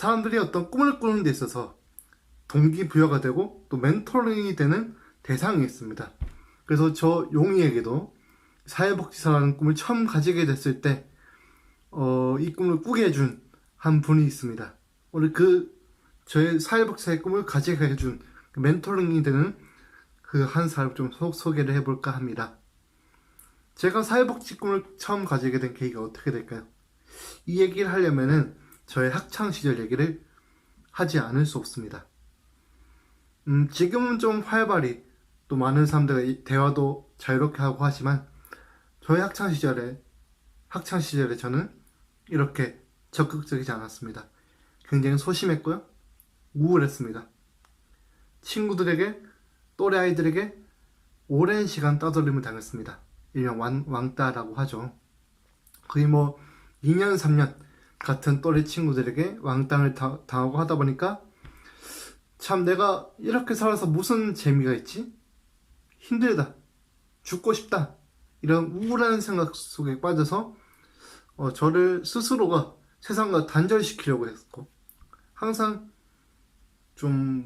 사람들이 어떤 꿈을 꾸는 데 있어서 동기부여가 되고 또 멘토링이 되는 대상이 있습니다. 그래서 저 용이에게도 사회복지사라는 꿈을 처음 가지게 됐을 때 이 꿈을 꾸게 해준 한 분이 있습니다. 오늘 저의 사회복지사의 꿈을 가지게 해준 멘토링이 되는 그 한 사람 좀 소개를 해볼까 합니다. 제가 사회복지 꿈을 처음 가지게 된 계기가 어떻게 될까요? 이 얘기를 하려면은 저의 학창시절 얘기를 하지 않을 수 없습니다. 지금은 좀 활발히 또 많은 사람들과 대화도 자유롭게 하고 하지만 저의 학창시절에 저는 이렇게 적극적이지 않았습니다. 굉장히 소심했고요. 우울했습니다. 친구들에게, 또래 아이들에게 오랜 시간 따돌림을 당했습니다. 일명 왕따라고 하죠. 거의 2년, 3년 같은 또래 친구들에게 왕따를 당하고 하다 보니까 참 내가 이렇게 살아서 무슨 재미가 있지? 힘들다. 죽고 싶다. 이런 우울한 생각 속에 빠져서 저를 스스로가 세상과 단절시키려고 했고 항상 좀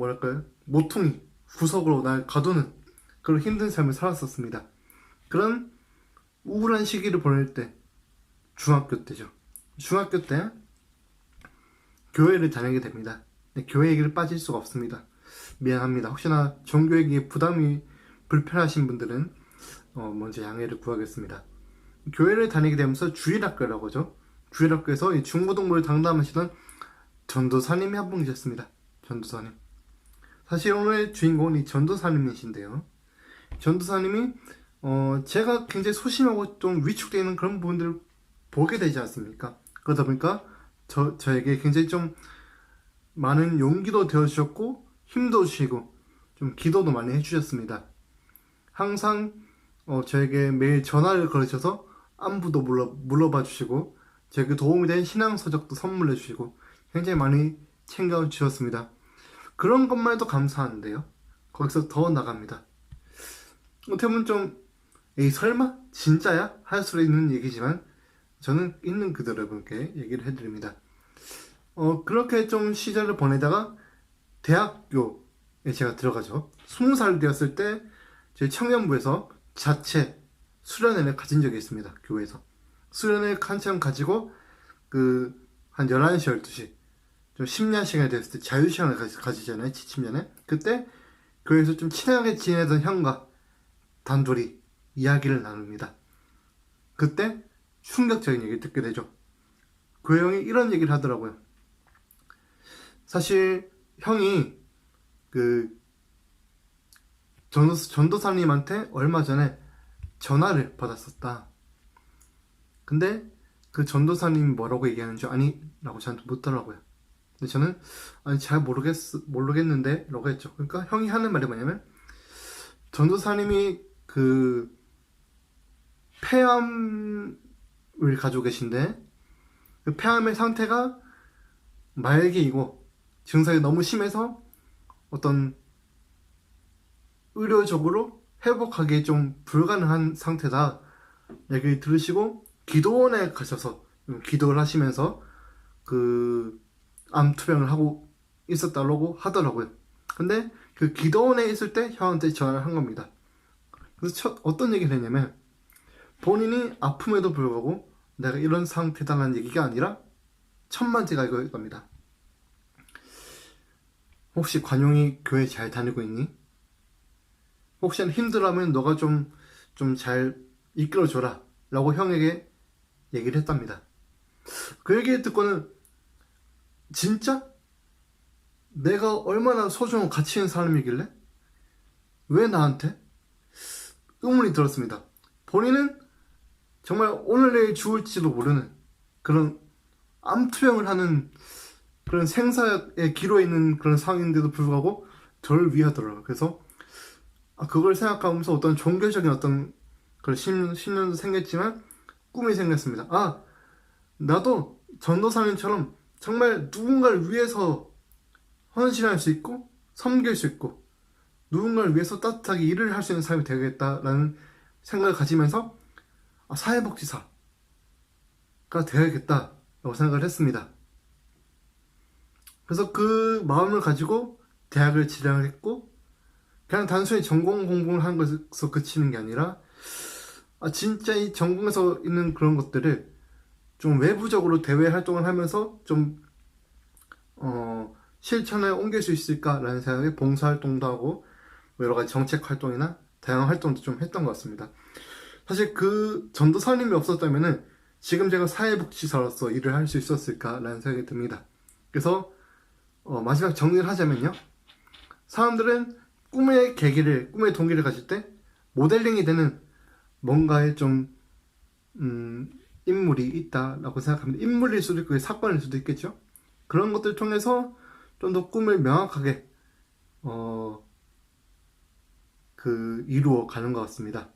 모퉁이, 구석으로 날 가두는 그런 힘든 삶을 살았었습니다. 그런 우울한 시기를 보낼 때 중학교 때죠. 중학교 때 교회를 다니게 됩니다. 교회 얘기를 빠질 수가 없습니다. 미안합니다. 혹시나 종교 얘기에 부담이 불편하신 분들은 먼저 양해를 구하겠습니다. 교회를 다니게 되면서 주일학교라고 하죠. 주일학교에서 이 중고등부를 담당하시던 전도사님이 한 분 계셨습니다. 전도사님. 사실 오늘의 주인공은 이 전도사님이신데요. 전도사님이 제가 굉장히 소심하고 좀 위축되어 있는 그런 부분들을 보게 되지 않습니까? 그러다 보니까 저에게 굉장히 좀 많은 용기도 되어주셨고 힘도 주시고 좀 기도도 많이 해주셨습니다. 항상 저에게 매일 전화를 걸으셔서 안부도 물어봐 주시고 제게 도움이 된 신앙서적도 선물해 주시고 굉장히 많이 챙겨주셨습니다. 그런 것만 해도 감사한데요. 거기서 더 나갑니다. 어떻게 보면 좀 에이 설마? 진짜야? 할 수 있는 얘기지만 저는 있는 그대로 여러분께 얘기를 해드립니다. 그렇게 좀 시절을 보내다가 대학교에 제가 들어가죠. 20살 되었을 때 저희 청년부에서 자체 수련회를 가진 적이 있습니다. 교회에서 수련회 한참 가지고 한 11시 12시 좀 심야 시간이 됐을 때 자유시간을 가지잖아요. 지침 전에. 그때 교회에서 좀 친하게 지내던 형과 단둘이 이야기를 나눕니다. 그때 충격적인 얘기를 듣게 되죠. 그 형이 이런 얘기를 하더라고요. 사실 형이 전도사님한테 얼마 전에 전화를 받았었다. 근데 그 전도사님이 뭐라고 얘기하는 줄 아니? 라고 저한테 묻더라고요. 근데 저는 아니 잘 모르겠는데 라고 했죠. 그러니까 형이 하는 말이 뭐냐면 전도사님이 폐암을 가지고 계신데 그 폐암의 상태가 말기이고 증상이 너무 심해서 어떤 의료적으로 회복하기 좀 불가능한 상태다 얘기를 들으시고 기도원에 가셔서 기도를 하시면서 암 투병을 하고 있었다고 하더라고요. 근데 그 기도원에 있을 때 형한테 전화를 한 겁니다. 그래서 어떤 얘기를 했냐면 본인이 아픔에도 불구하고 내가 이런 상태다라는 얘기가 아니라 천만지가 이겁니다. 혹시 관용이 교회 잘 다니고 있니? 혹시나 힘들어하면 너가 좀 잘 이끌어줘라 라고 형에게 얘기를 했답니다. 그 얘기 듣고는 진짜? 내가 얼마나 소중하고 가치 있는 사람이길래? 왜 나한테? 의문이 들었습니다. 본인은 정말 오늘 내일 죽을지도 모르는 그런 암투병을 하는 그런 생사의 기로에 있는 그런 상황인데도 불구하고 저를 위하더라고요. 그래서 그걸 생각하면서 어떤 종교적인 어떤 그런 신념도 생겼지만 꿈이 생겼습니다. 나도 전도사님처럼 정말 누군가를 위해서 헌신할 수 있고 섬길 수 있고 누군가를 위해서 따뜻하게 일을 할 수 있는 사람이 되겠다라는 생각을 가지면서 사회복지사가 되어야겠다라고 생각을 했습니다. 그래서 그 마음을 가지고 대학을 진학을 했고, 그냥 단순히 전공 공부를 하는 것에서 그치는 게 아니라, 진짜 이 전공에서 있는 그런 것들을 좀 외부적으로 대외 활동을 하면서 좀, 실천에 옮길 수 있을까라는 생각에 봉사활동도 하고, 뭐 여러 가지 정책 활동이나 다양한 활동도 좀 했던 것 같습니다. 사실 그 전도사님이 없었다면은 지금 제가 사회복지사로서 일을 할 수 있었을까라는 생각이 듭니다. 그래서 마지막 정리를 하자면요. 사람들은 꿈의 동기를 가질 때 모델링이 되는 뭔가의 좀 인물이 있다라고 생각합니다. 인물일 수도 있고 사건일 수도 있겠죠. 그런 것들을 통해서 좀 더 꿈을 명확하게 이루어 가는 것 같습니다.